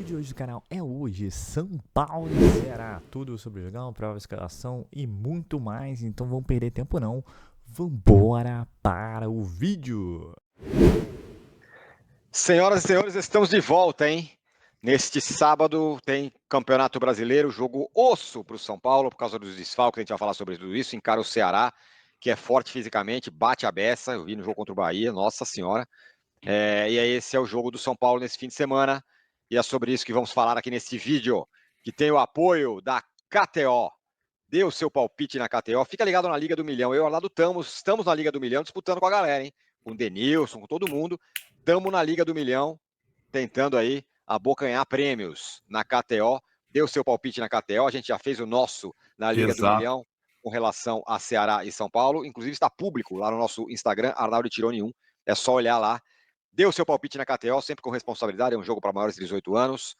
vídeo de hoje do canal é hoje, São Paulo e Ceará, tudo sobre o jogão, prova, escalação e muito mais, então vamos perder tempo não, vambora para o vídeo! Senhoras e senhores, estamos de volta, hein? Neste sábado tem Campeonato Brasileiro, jogo osso para o São Paulo, por causa dos desfalques, a gente vai falar sobre tudo isso, encara o Ceará, que é forte fisicamente, bate a beça, eu vi no jogo contra o Bahia, nossa senhora. E aí esse é o jogo do São Paulo nesse fim de semana, e é sobre isso que vamos falar aqui nesse vídeo, que tem o apoio da KTO. Dê o seu palpite na KTO, fica ligado na Liga do Milhão. Eu e o Arnaldo estamos na Liga do Milhão, disputando com a galera, hein? Com o Denilson, com todo mundo. Estamos na Liga do Milhão, tentando aí abocanhar prêmios na KTO. Dê o seu palpite na KTO, a gente já fez o nosso na Liga do Exato. Milhão com relação a Ceará e São Paulo. Inclusive está público lá no nosso Instagram, Arnaldo Tironi 1. É só olhar lá. Dê o seu palpite na KTO, sempre com responsabilidade, é um jogo para maiores de 18 anos.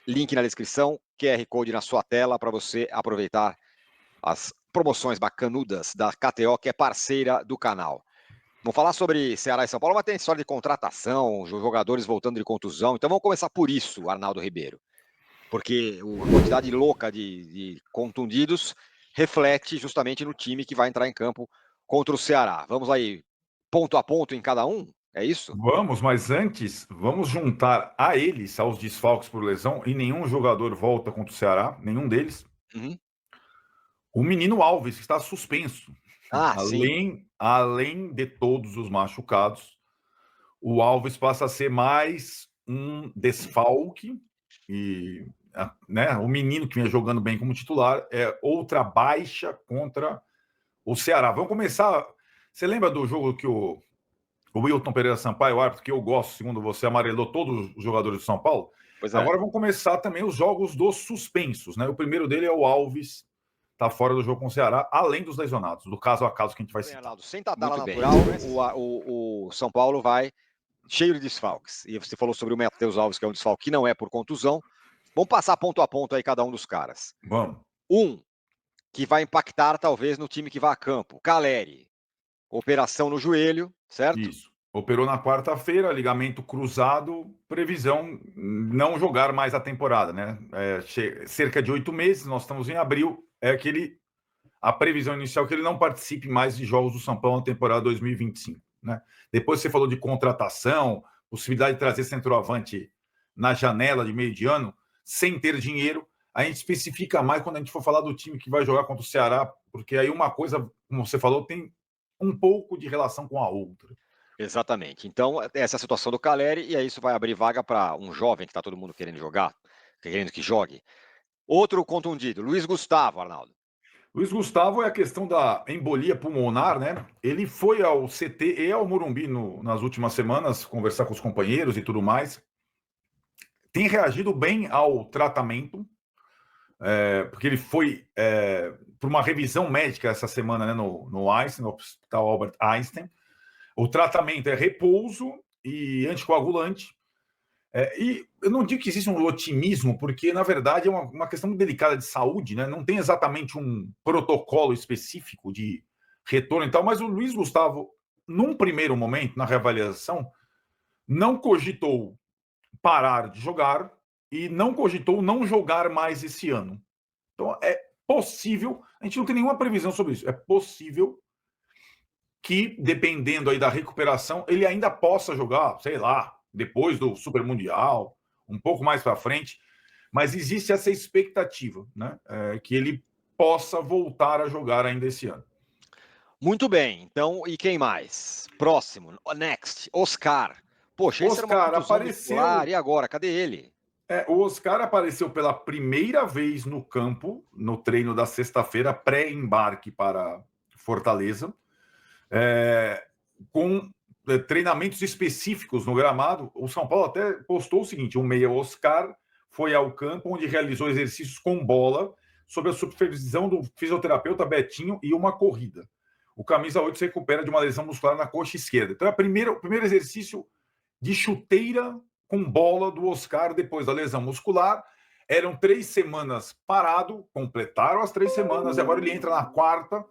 Link na descrição, QR Code na sua tela para você aproveitar as promoções bacanudas da KTO, que é parceira do canal. Vamos falar sobre Ceará e São Paulo, mas tem história de contratação, jogadores voltando de contusão. Então vamos começar por isso, Arnaldo Ribeiro. Porque a quantidade louca de contundidos reflete justamente no time que vai entrar em campo contra o Ceará. Vamos aí, ponto a ponto em cada um? É isso? Vamos, mas antes, vamos juntar a eles, aos desfalques por lesão, e nenhum jogador volta contra o Ceará, nenhum deles. Uhum. O menino Alves, que está suspenso. Sim. Além de todos os machucados, o Alves passa a ser mais um desfalque. E né, o menino que vinha jogando bem como titular é outra baixa contra o Ceará. Vamos começar. Você lembra do jogo que o Wilton Pereira Sampaio, o árbitro que eu gosto, segundo você, amarelou todos os jogadores do São Paulo? Pois é. Agora vão começar também os jogos dos suspensos, né? O primeiro dele é o Alves, tá fora do jogo com o Ceará, além dos lesionados, do caso a caso que a gente vai citar. Arnaldo, sem tabela natural, o São Paulo vai cheio de desfalques. E você falou sobre o Matheus Alves, que é um desfalque que não é por contusão. Vamos passar ponto a ponto aí cada um dos caras. Vamos. Um, que vai impactar talvez no time que vai a campo. Caleri, operação no joelho, certo? Isso. Operou na quarta-feira, ligamento cruzado, previsão não jogar mais a temporada, né? Cerca de 8 meses, nós estamos em abril, a previsão inicial é que ele não participe mais de jogos do São Paulo na temporada 2025, né? Depois você falou de contratação, possibilidade de trazer centroavante na janela de meio de ano, sem ter dinheiro. A gente especifica mais quando a gente for falar do time que vai jogar contra o Ceará, porque aí uma coisa, como você falou, tem um pouco de relação com a outra. Exatamente. Então, essa é a situação do Caleri, e aí isso vai abrir vaga para um jovem que está todo mundo querendo jogar, querendo que jogue. Outro contundido, Luiz Gustavo, Arnaldo. Luiz Gustavo é a questão da embolia pulmonar, né? Ele foi ao CT e ao Morumbi nas últimas semanas conversar com os companheiros e tudo mais. Tem reagido bem ao tratamento, porque ele foi para uma revisão médica essa semana, né, no Einstein, no Hospital Albert Einstein. O tratamento é repouso e anticoagulante. E eu não digo que existe um otimismo, porque, na verdade, é uma questão delicada de saúde, né? Não tem exatamente um protocolo específico de retorno e tal, mas o Luiz Gustavo, num primeiro momento, na reavaliação, não cogitou parar de jogar e não cogitou não jogar mais esse ano. Então, é possível, a gente não tem nenhuma previsão sobre isso, é possível que, dependendo aí da recuperação, ele ainda possa jogar, sei lá, depois do Super Mundial, um pouco mais para frente, mas existe essa expectativa, né, que ele possa voltar a jogar ainda esse ano. Muito bem, então, e quem mais? Próximo, next, Oscar. Poxa, esse era uma Oscar contusão muscular, apareceu. e agora? Cadê ele? O Oscar apareceu pela primeira vez no campo, no treino da sexta-feira, pré-embarque para Fortaleza, com treinamentos específicos no gramado. O São Paulo até postou o seguinte: o meia Oscar foi ao campo onde realizou exercícios com bola sob a supervisão do fisioterapeuta Betinho e uma corrida. O camisa 8 se recupera de uma lesão muscular na coxa esquerda. Então, o primeiro exercício de chuteira com bola do Oscar depois da lesão muscular. Eram 3 semanas parado, completaram as 3 semanas, e agora ele entra na quarta,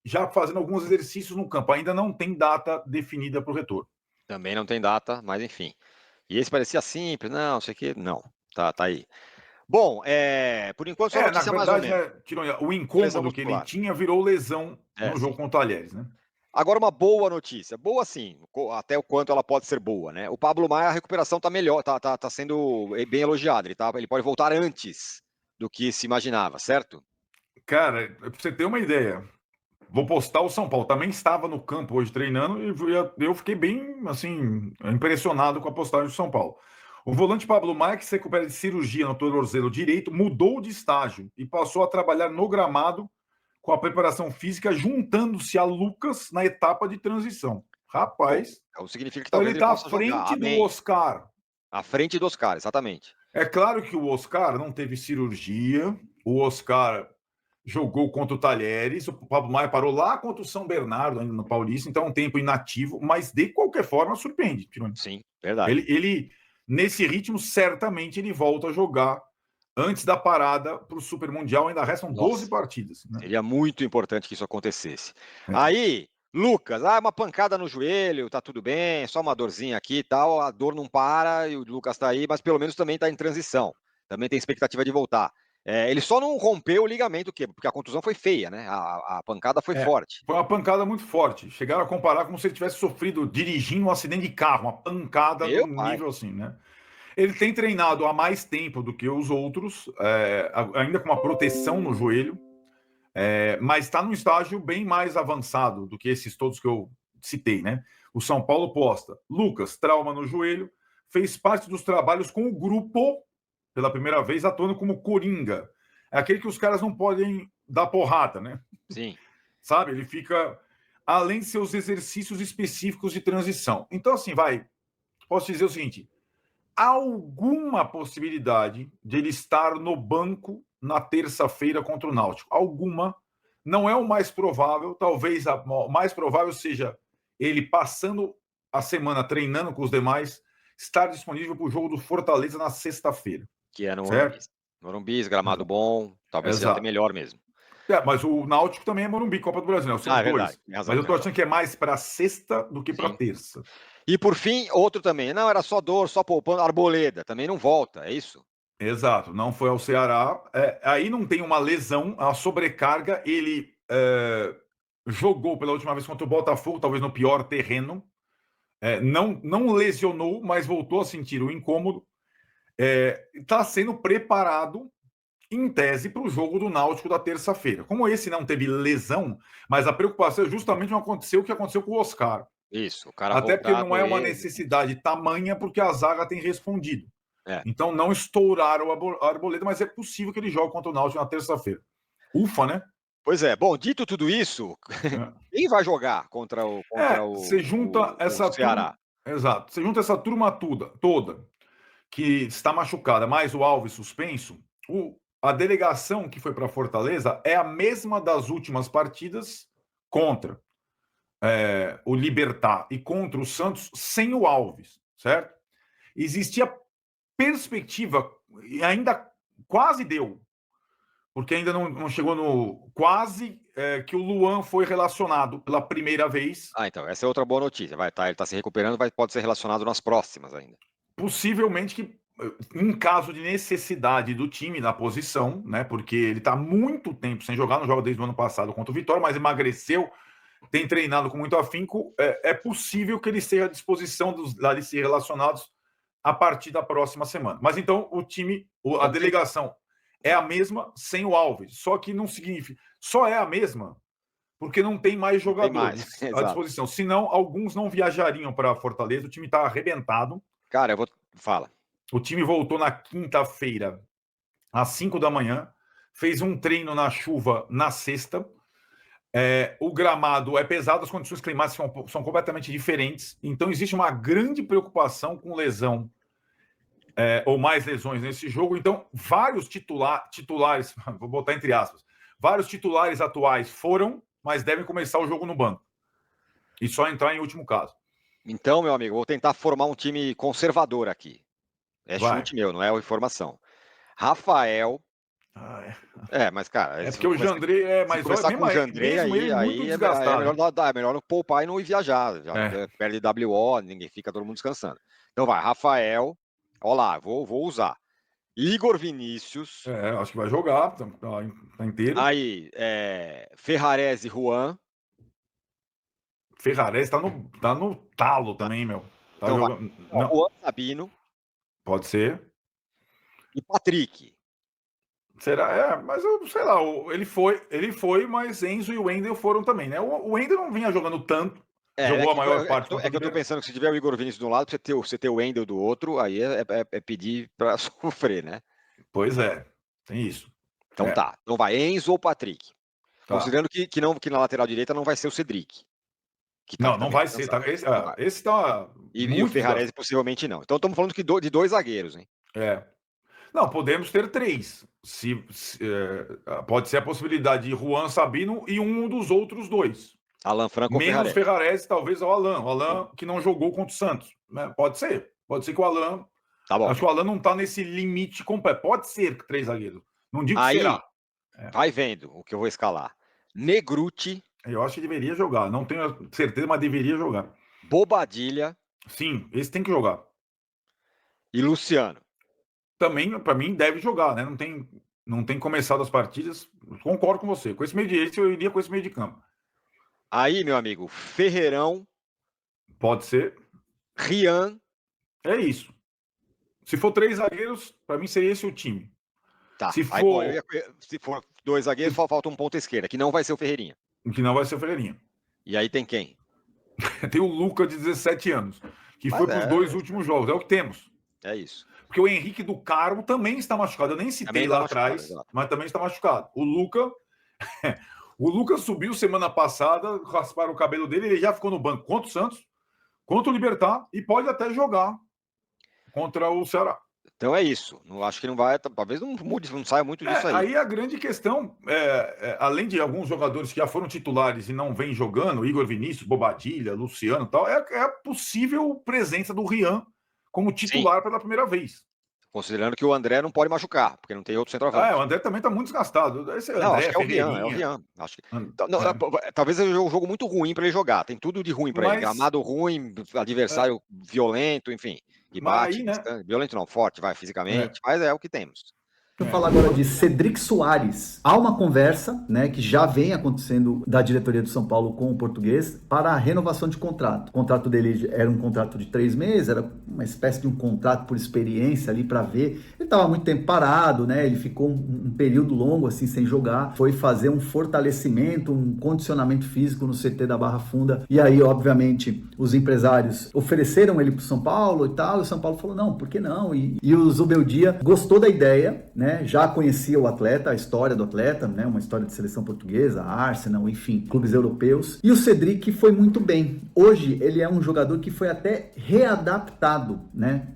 já fazendo alguns exercícios no campo. Ainda não tem data definida para o retorno. Também não tem data, mas enfim. E esse parecia simples, não sei o que, não, tá aí. Bom, por enquanto só Na notícia mais ou verdade, menos. né, Tironha, o Lesão incômodo que ele muscular. tinha virou lesão no jogo Sim. contra o Talheres, né? Agora uma boa notícia, boa sim, até o quanto ela pode ser boa, né? O Pablo Maia, a recuperação tá melhor, tá sendo bem elogiada, ele pode voltar antes do que se imaginava, certo? Cara, pra você ter uma ideia, vou postar o São Paulo. Também estava no campo hoje treinando e eu fiquei bem, assim, impressionado com a postagem do São Paulo. O volante Pablo Maia, que se recupera de cirurgia no tornozelo direito, mudou de estágio e passou a trabalhar no gramado com a preparação física, juntando-se a Lucas na etapa de transição. Bom, Rapaz, então significa que então ele talvez ele está à possa jogar, frente do amém. Oscar. À frente dos caras, exatamente. É claro que o Oscar não teve cirurgia, o Oscar jogou contra o Talheres, o Pablo Maia parou lá contra o São Bernardo, ainda no Paulista, então é um tempo inativo, mas de qualquer forma surpreende. Sim, verdade. Ele nesse ritmo, certamente ele volta a jogar antes da parada para o Super Mundial, ainda restam 12 Nossa, partidas. Né? seria muito importante que isso acontecesse. É. Aí, Lucas, uma pancada no joelho, tá tudo bem, só uma dorzinha aqui e tal, a dor não para e o Lucas tá aí, mas pelo menos também tá em transição. Também tem expectativa de voltar. Ele só não rompeu o ligamento, porque a contusão foi feia, né? A pancada foi forte. Foi uma pancada muito forte. Chegaram a comparar como se ele tivesse sofrido dirigindo um acidente de carro, uma pancada Meu num pai. nível assim, né? Ele tem treinado há mais tempo do que os outros, ainda com uma proteção no joelho, mas está num estágio bem mais avançado do que esses todos que eu citei, né? O São Paulo posta. Lucas, trauma no joelho, fez parte dos trabalhos com o grupo, pela primeira vez, atuando como coringa. É aquele que os caras não podem dar porrada, né? Sim. Sabe? Ele fica além de seus exercícios específicos de transição. Então, assim, posso dizer o seguinte: alguma possibilidade de ele estar no banco na terça-feira contra o Náutico. Alguma. Não é o mais provável. Talvez o mais provável seja ele passando a semana treinando com os demais, estar disponível para o jogo do Fortaleza na sexta-feira. Que é no Morumbi. Certo? Morumbi, gramado bom, talvez seja até Exato. melhor mesmo. Mas o Náutico também é Morumbi, Copa do Brasil, né? São os É verdade, dois. tem razão, Mas eu tem tô razão. achando que é mais para sexta do que para Sim. terça. E por fim, outro também. Não, era só dor, só poupando. Arboleda, também não volta, é isso? Exato, não foi ao Ceará. Aí não tem uma lesão, a sobrecarga. Ele jogou pela última vez contra o Botafogo, talvez no pior terreno. Não lesionou, mas voltou a sentir o incômodo. Está sendo preparado, em tese, para o jogo do Náutico da terça-feira. Como esse não teve lesão, mas a preocupação é justamente o que aconteceu com o Oscar. Isso, o cara Até porque voltar a não é uma doer. necessidade tamanha, porque a zaga tem respondido. É. Então não estouraram a Arboleda, mas é possível que ele jogue contra o Náutico na terça-feira. Ufa, né? Pois é, bom, dito tudo isso, quem vai jogar contra Você junta o essa turma. Ceará? Exato. Você junta essa turma toda que está machucada, mais o Alves suspenso. A delegação que foi para Fortaleza é a mesma das últimas partidas contra o Libertad e contra o Santos sem o Alves, certo? Existia perspectiva, e ainda quase deu, porque ainda não chegou no quase que o Luan foi relacionado pela primeira vez. Então, essa é outra boa notícia. Ele está se recuperando, pode ser relacionado nas próximas ainda. Possivelmente que, em caso de necessidade do time na posição, né? Porque ele está muito tempo sem jogar, não joga desde o ano passado contra o Vitória, mas emagreceu, tem treinado com muito afinco. É possível que ele esteja à disposição dos ali ser relacionados a partir da próxima semana. Mas então o time, a delegação é a mesma sem o Alves, só que não significa, só é a mesma porque não tem mais jogadores à disposição. Senão, alguns não viajariam para Fortaleza, o time está arrebentado. Cara, fala. O time voltou na quinta-feira, às 5 da manhã, fez um treino na chuva na sexta. O gramado é pesado, as condições climáticas são completamente diferentes, então existe uma grande preocupação com lesão ou mais lesões nesse jogo. Então, vários titulares, vou botar entre aspas, vários titulares atuais foram, mas devem começar o jogo no banco. E só entrar em último caso. Então, meu amigo, vou tentar formar um time conservador aqui. É chute meu, não é informação. Rafael, Mas, cara... É porque o Jandrei... Se começar com o Jandrei, aí é melhor não poupar e não ir viajar. Já perde WO, ninguém fica, todo mundo descansando. Então vai, Rafael... Olha lá, vou usar. Igor Vinícius. Acho que vai jogar, tá inteiro. Aí, Ferrarese e Juan. Ferrarese tá no talo também, meu. Tá então jogando... Juan Sabino. Pode ser. E Patrick. Será? Mas eu sei lá, ele foi, mas Enzo e o Wendel foram também, né? O Wendel não vinha jogando tanto. Jogou a maior parte. É que eu tô pensando que se tiver o Igor Vinícius de um lado, você ter o Wendel do outro, aí é pedir pra sofrer, né? Pois é, tem isso. Então tá. Então vai, Enzo ou Patrick. Tá. Considerando que na lateral direita não vai ser o Cedric. Não vai ser. Esse tá. E o Ferrarese possivelmente não. Então estamos falando de 2 zagueiros, hein? Não, podemos ter 3. Pode ser a possibilidade de Juan Sabino e um dos outros 2. Alan Franco ou Menos Ferrarese, talvez o Alan. O Alan que não jogou contra o Santos. Pode ser. Pode ser que o Alan... Tá bom. Acho que o Alan não tá nesse limite completo. Pode ser 3 zagueiros. Não digo que será. Vai vendo o que eu vou escalar. Negruti. Eu acho que deveria jogar. Não tenho certeza, mas deveria jogar. Bobadilha. Sim, esse tem que jogar. E Luciano. Também, para mim, deve jogar, né? Não tem começado as partidas. Concordo com você. Com esse meio de eu iria com esse meio de campo. Aí, meu amigo, Ferreirão. Pode ser. Rian. É isso. Se for 3 zagueiros, para mim seria esse o time. Tá. Se for 2 zagueiros, falta um ponta esquerda, que não vai ser o Ferreirinha. Que não vai ser o Ferreirinha. E aí tem quem? Tem o Luca, de 17 anos, que foi para os 2 últimos jogos. É o que temos. É isso. Porque o Henrique do Carmo também está machucado. Eu nem citei lá atrás, mas também está machucado. O Luca subiu semana passada, rasparam o cabelo dele, ele já ficou no banco contra o Santos, contra o Libertad e pode até jogar contra o Ceará. Então é isso. Não acho que não vai. Talvez não mude, não saia muito disso aí. Aí a grande questão, além de alguns jogadores que já foram titulares e não vêm jogando, Igor Vinícius, Bobadilha, Luciano e tal, é a possível presença do Rian como titular pela primeira vez. Considerando que o André não pode machucar, porque não tem outro centroavante. O André também está muito desgastado. Acho que é o Rian. Acho que... Talvez seja um jogo muito ruim para ele jogar. Tem tudo de ruim para ele. Gramado ruim, adversário violento, enfim. E bate, né? Violento não, forte, vai fisicamente, mas é o que temos. Deixa eu falar agora de Cedric Soares. Há uma conversa, né, que já vem acontecendo da diretoria do São Paulo com o Português para a renovação de contrato. O contrato dele era um contrato de 3 meses, era uma espécie de um contrato por experiência ali para ver. Ele estava muito tempo parado, né? Ele ficou um período longo assim sem jogar. Foi fazer um fortalecimento, um condicionamento físico no CT da Barra Funda. E aí, obviamente, os empresários ofereceram ele para o São Paulo e tal. E o São Paulo falou, não, por que não? E o Zubeldia gostou da ideia, né? Já conhecia o atleta, a história do atleta, né? Uma história de seleção portuguesa, Arsenal, enfim, clubes europeus. E o Cedric foi muito bem. Hoje ele é um jogador que foi até readaptado, né?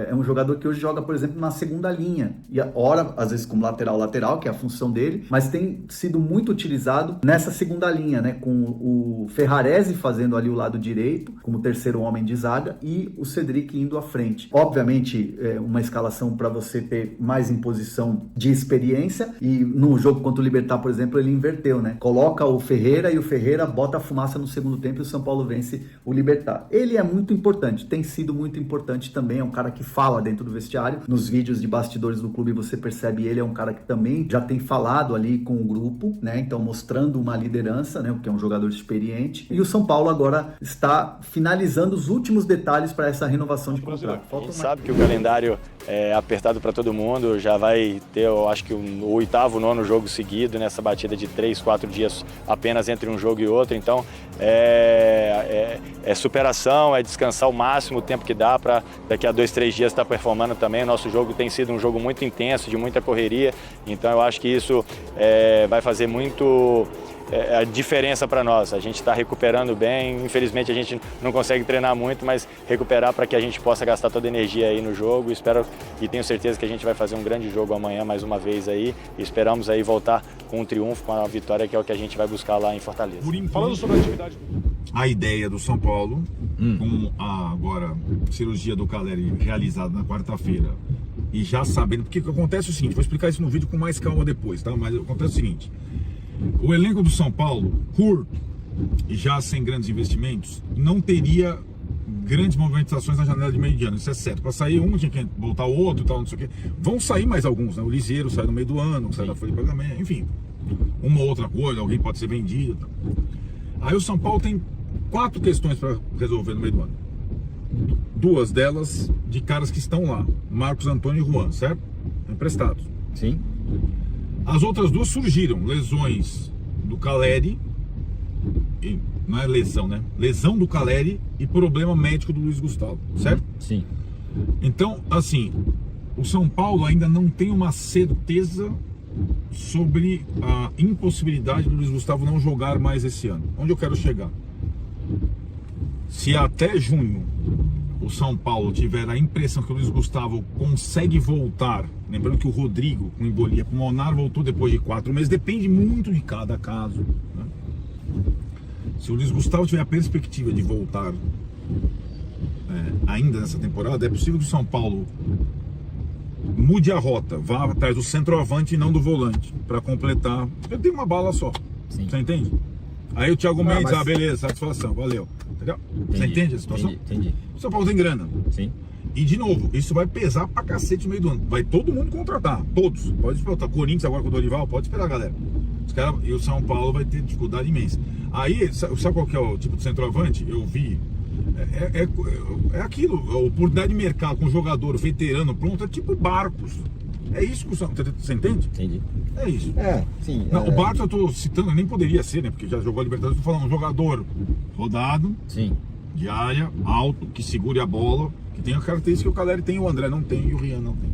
É um jogador que hoje joga, por exemplo, na segunda linha. E ora, às vezes como lateral, que é a função dele, mas tem sido muito utilizado nessa segunda linha, né? Com o Ferrarese fazendo ali o lado direito, como terceiro homem de zaga, e o Cedric indo à frente. Obviamente, uma escalação para você ter mais imposição de experiência, e no jogo contra o Libertad, por exemplo, ele inverteu, né? Coloca o Ferreira e o Ferreira bota a fumaça no segundo tempo e o São Paulo vence o Libertad. Ele é muito importante, tem sido muito importante também, é um cara que fala dentro do vestiário, nos vídeos de bastidores do clube você percebe, ele é um cara que também já tem falado ali com o grupo, né? Então mostrando uma liderança, né? Porque é um jogador experiente, e o São Paulo agora está finalizando os últimos detalhes para essa renovação de contrato. A gente sabe que o calendário é apertado para todo mundo, já vai ter, eu acho que o 8º, 9º jogo seguido nessa batida de 3, 4 dias apenas entre um jogo e outro, então é superação, é descansar o máximo o tempo que dá para daqui a 2, 3 dias estar performando também. Nosso jogo tem sido um jogo muito intenso, de muita correria, então eu acho que isso vai fazer muito a diferença para nós. A gente está recuperando bem, infelizmente a gente não consegue treinar muito, mas recuperar para que a gente possa gastar toda a energia aí no jogo. Espero e tenho certeza que a gente vai fazer um grande jogo amanhã mais uma vez aí. Esperamos aí voltar com um triunfo, com a vitória, que é o que a gente vai buscar lá em Fortaleza. Falando sobre a atividade, a ideia do São Paulo, com a agora cirurgia do Caleri realizada na quarta-feira, e já sabendo, porque o que acontece é o seguinte, vou explicar isso no vídeo com mais calma depois, tá? Mas acontece o seguinte, o elenco do São Paulo, curto e já sem grandes investimentos, não teria grandes movimentações na janela de meio de ano, isso é certo. Para sair um, tinha que voltar o outro e tal, não sei o quê. Vão sair mais alguns, né? O Liseiro sai no meio do ano, sai da folha de pagamento, enfim, uma ou outra coisa, alguém pode ser vendido. Tal. Aí o São Paulo tem 4 questões para resolver no meio do ano. 2 delas de caras que estão lá, Marcos Antônio e Juan, certo? Emprestados. Sim. As outras 2 surgiram, lesões do Caleri, e não é lesão, né? Lesão do Caleri e problema médico do Luiz Gustavo, certo? Sim. Então, assim, o São Paulo ainda não tem uma certeza sobre a impossibilidade do Luiz Gustavo não jogar mais esse ano. Onde eu quero chegar? Se até junho o São Paulo tiver a impressão que o Luiz Gustavo consegue voltar, lembrando que o Rodrigo com embolia pulmonar voltou depois de 4 meses, depende muito de cada caso, né? Se o Luiz Gustavo tiver a perspectiva de voltar ainda nessa temporada, é possível que o São Paulo mude a rota, vá atrás do centroavante e não do volante, para completar. Eu tenho uma bala só. Sim. Você entende? Aí o Thiago Mendes, beleza, satisfação, valeu. Entendeu? Você entende a situação? Entendi. O São Paulo tem grana. Sim. E de novo, isso vai pesar pra cacete no meio do ano. Vai todo mundo contratar, todos. Pode esperar. Corinthians agora com o Dorival, pode esperar, galera. Os caras, e o São Paulo vai ter dificuldade imensa. Aí, sabe qual que é o tipo de centroavante? Eu vi. É aquilo, a oportunidade de mercado com jogador veterano pronto, é tipo Barcos. É isso que você entende? Entendi. É isso. Sim. Não, o Barcos eu tô citando, nem poderia ser, né? Porque já jogou a Libertadores, eu tô falando, um jogador rodado, sim, de área, alto, que segure a bola, que tem a característica que o Caleri tem, o André não tem e o Rian não tem.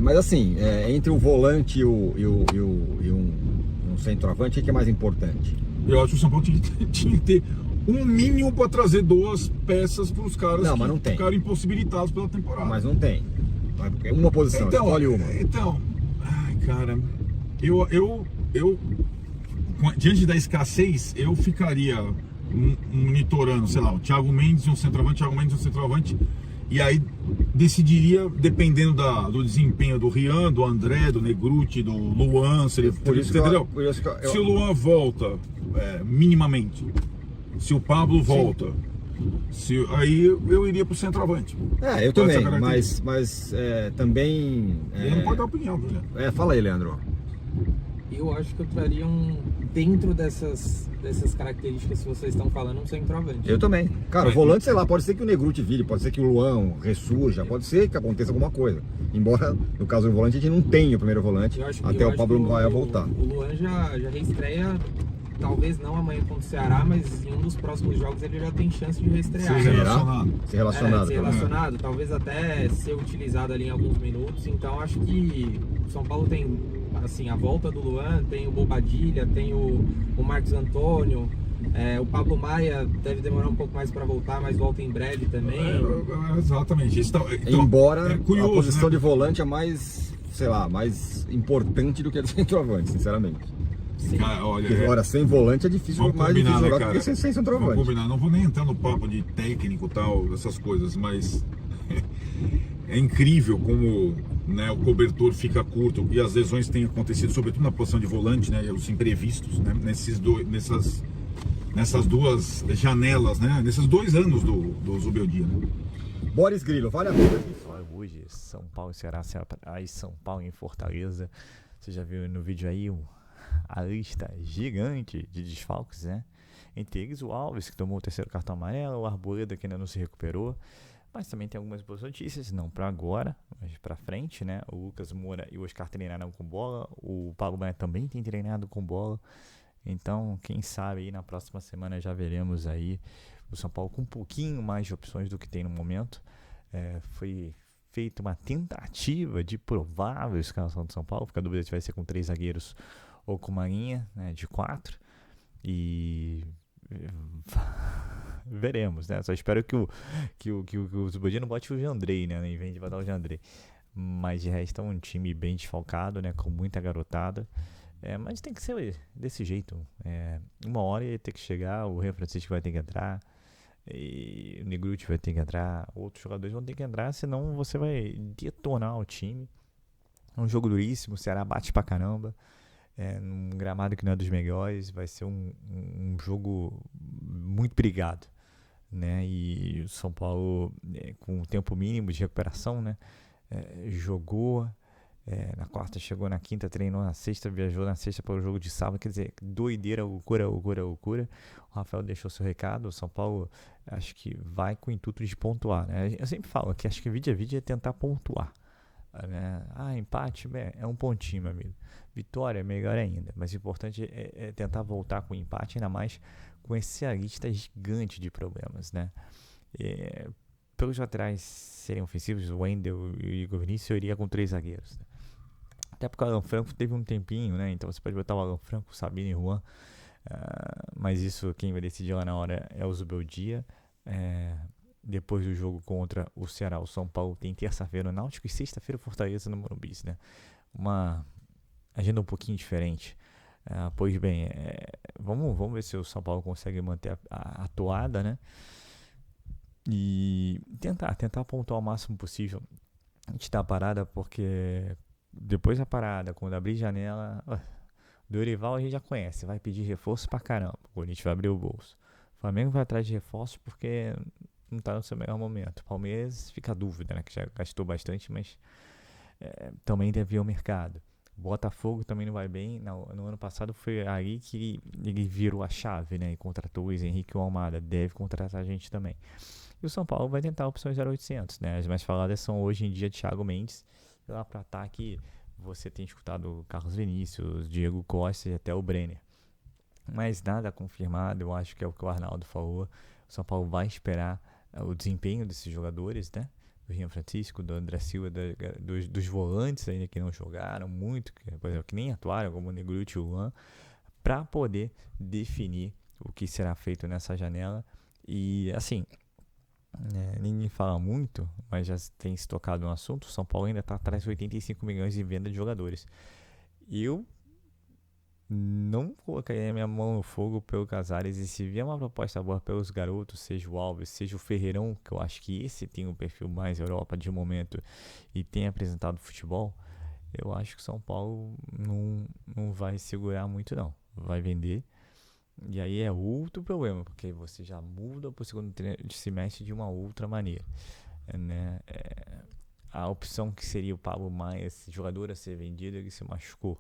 Mas assim, entre o volante e um centroavante, o que é mais importante? Eu acho que o São Paulo tinha que ter um mínimo para trazer 2 peças para os caras que ficaram impossibilitados pela temporada. Mas não tem. Uma posição, então, escolhe uma. Então, cara, eu diante da escassez, eu ficaria monitorando, sei lá, o Thiago Mendes e um centroavante, e aí decidiria, dependendo do desempenho do Rian, do André, do Negruti, do Luan, entendeu? Se o Luan volta minimamente, se o Pablo volta, aí eu iria pro centroavante. Eu também, mas também... Ele não pode dar opinião, né? Fala aí, Leandro. Eu acho que eu traria dentro dessas características que vocês estão falando, um centroavante. Eu também. Cara, o volante, sei lá, pode ser que o Negruti vire, pode ser que o Luan ressurja, pode ser que aconteça alguma coisa. Embora, no caso do volante, a gente não tenha o primeiro volante até o Pablo Maia voltar. O Luan já reestreia, talvez não amanhã contra o Ceará, mas em um dos próximos jogos ele já tem chance de reestrear. Ser relacionado. Talvez até ser utilizado ali em alguns minutos. Então acho que o São Paulo tem, assim, a volta do Luan, tem o Bobadilha, tem o Marcos Antônio, o Pablo Maia deve demorar um pouco mais para voltar, mas volta em breve também. Exatamente. Então, embora curioso, a posição, né, de volante é mais, sei lá, mais importante do que a de centroavante, sinceramente. Cara, olha, agora, sem volante é difícil, mais difícil jogar, né, do que sem centroavante. Vamos combinar, não vou nem entrar no papo de técnico e tal, essas coisas, mas é incrível como, né, o cobertor fica curto e as lesões têm acontecido, sobretudo na posição de volante, né, os imprevistos, né, nessas 2 janelas, né, nesses 2 anos do Zubeldia, né? Boris Grillo, vale a pena. Hoje, São Paulo e Ceará, aí São Paulo em Fortaleza. Você já viu no vídeo aí a lista gigante de desfalques, né? Entre eles o Alves, que tomou o 3º cartão amarelo, o Arboleda, que ainda não se recuperou, mas também tem algumas boas notícias, não para agora, mas para frente, né? O Lucas Moura e o Oscar treinaram com bola, o Pablo Maia também tem treinado com bola, então quem sabe aí na próxima semana já veremos aí o São Paulo com um pouquinho mais de opções do que tem no momento. Foi feita uma tentativa de provável escalação do São Paulo, fica a dúvida se vai ser com 3 zagueiros ou com uma linha, né, de 4, e veremos, né? Só espero que o Zubeldia não bote o Jandrei, né, em vez de botar o Jandrei, mas de resto é um time bem desfalcado, né, com muita garotada, mas tem que ser desse jeito, uma hora ia ter que chegar, o Rei Francisco vai ter que entrar, E o Negruti vai ter que entrar, outros jogadores vão ter que entrar, senão você vai detonar o time. É um jogo duríssimo, o Ceará bate pra caramba, num gramado que não é dos melhores, vai ser um jogo muito brigado, né? E o São Paulo, com o tempo mínimo de recuperação, né? Jogou na quarta, chegou na quinta, treinou na sexta, viajou na sexta para o jogo de sábado. Quer dizer, doideira, loucura. O Rafael deixou seu recado. O São Paulo acho que vai com o intuito de pontuar, né? Eu sempre falo que acho que vídeo a vídeo é tentar pontuar, né? Empate é um pontinho, meu amigo. Vitória é melhor ainda, mas o importante é tentar voltar com o empate, ainda mais com esse lista gigante de problemas, né? Pelos laterais serem ofensivos, o Wendel e o Igor Vinícius, eu iria com 3 zagueiros, né? Até porque o Alan Franco teve um tempinho, né? Então você pode botar o Alan Franco, o Sabino e o Juan. Mas isso quem vai decidir lá na hora é o Zubeldia. Depois do jogo contra o Ceará, o São Paulo tem terça-feira o Náutico e sexta-feira o Fortaleza no Morumbi, né? Uma agenda um pouquinho diferente. Pois bem, vamos ver se o São Paulo consegue manter a toada, né? E tentar pontuar o máximo possível. A gente tá parada porque depois da parada, quando abrir janela, Dorival a gente já conhece, vai pedir reforço pra caramba. O Corinthians vai abrir o bolso. O Flamengo vai atrás de reforços porque não tá no seu melhor momento. O Palmeiras fica a dúvida, né? Que já gastou bastante, mas também deve vir ao mercado. O Botafogo também não vai bem. No ano passado foi aí que ele virou a chave, né? E contratou o Luiz Henrique Almada. Deve contratar a gente também. E o São Paulo vai tentar opções 0800, né? As mais faladas são hoje em dia Thiago Mendes. E lá para ataque você tem escutado Carlos Vinícius, Diego Costa e até o Brenner. Mas nada confirmado, eu acho que é o que o Arnaldo falou. O São Paulo vai esperar o desempenho desses jogadores, né? Do Rian Francisco, do André Silva, dos volantes ainda que não jogaram muito, por exemplo, que nem atuaram, como o Negruti e o Juan, para poder definir o que será feito nessa janela. E assim, ninguém fala muito, mas já tem se tocado no assunto. O São Paulo ainda está atrás de 85 milhões de venda de jogadores. Eu não colocaria minha mão no fogo pelo Casares, e se vier uma proposta boa pelos garotos, seja o Alves, seja o Ferreirão, que eu acho que esse tem um perfil mais Europa de momento e tem apresentado futebol, eu acho que o São Paulo não vai segurar muito não, vai vender. E aí é outro problema, porque você já muda para o segundo semestre de uma outra maneira, né? A opção que seria o Pablo Maia, esse jogador a ser vendido, ele se machucou.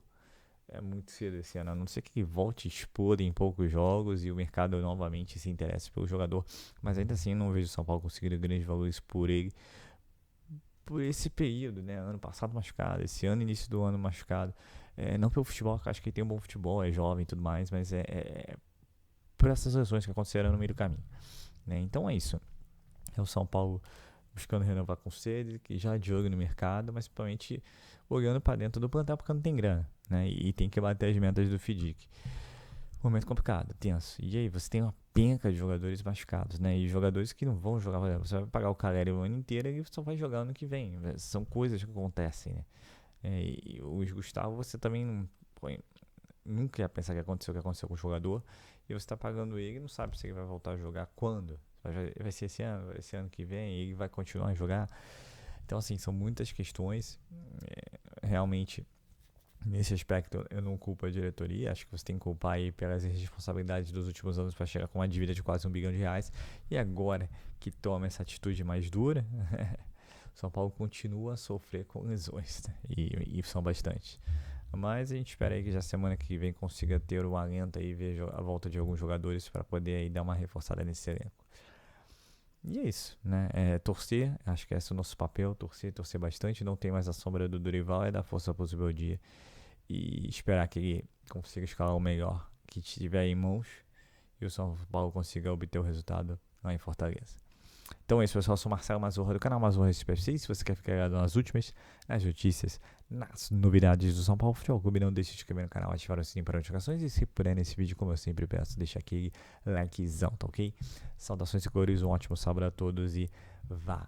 É muito cedo esse ano, a não ser que ele volte a expor em poucos jogos e o mercado novamente se interesse pelo jogador. Mas ainda assim eu não vejo o São Paulo conseguindo grandes valores por ele, por esse período, né? Ano passado machucado, esse ano início do ano machucado. Não pelo futebol, que eu acho que ele tem um bom futebol, é jovem e tudo mais, mas por essas lesões que aconteceram no meio do caminho, né? Então é isso. É o São Paulo buscando renovar com sede, que já é de olho no mercado, mas principalmente olhando para dentro do plantel porque não tem grana, né? E tem que bater as metas do FIDIC. Momento complicado, tenso. E aí, você tem uma penca de jogadores machucados, né? E jogadores que não vão jogar. Você vai pagar o Caleri o ano inteiro e só vai jogar ano que vem. São coisas que acontecem, né? E o Luiz Gustavo, você também nunca ia pensar que aconteceu o que aconteceu com o jogador. E você está pagando ele e não sabe se ele vai voltar a jogar quando. Vai ser esse ano que vem, e ele vai continuar a jogar. Então, assim, são muitas questões. Realmente, nesse aspecto, eu não culpo a diretoria. Acho que você tem que culpar aí pelas responsabilidades dos últimos anos para chegar com uma dívida de quase R$1 bilhão. E agora que toma essa atitude mais dura, São Paulo continua a sofrer com lesões, né? E são bastante. Mas a gente espera aí que já semana que vem consiga ter o alento aí, ver a volta de alguns jogadores para poder aí dar uma reforçada nesse elenco. E é isso, né? Torcer, acho que esse é o nosso papel, torcer bastante. Não tem mais a sombra do Dorival, dar força para o Zubeldia e esperar que ele consiga escalar o melhor que tiver em mãos e o São Paulo consiga obter o resultado lá em Fortaleza. Então é isso, pessoal. Eu sou Marcelo Mazorra do canal Mazorra SPFC. Se você quer ficar ligado nas últimas, nas notícias, nas novidades do São Paulo Futebol Clube, não deixe de se inscrever no canal, ativar o sininho para notificações. E se puder nesse vídeo, como eu sempre peço, deixa aquele likezão, tá ok? Saudações e cores, um ótimo sábado a todos e valeu!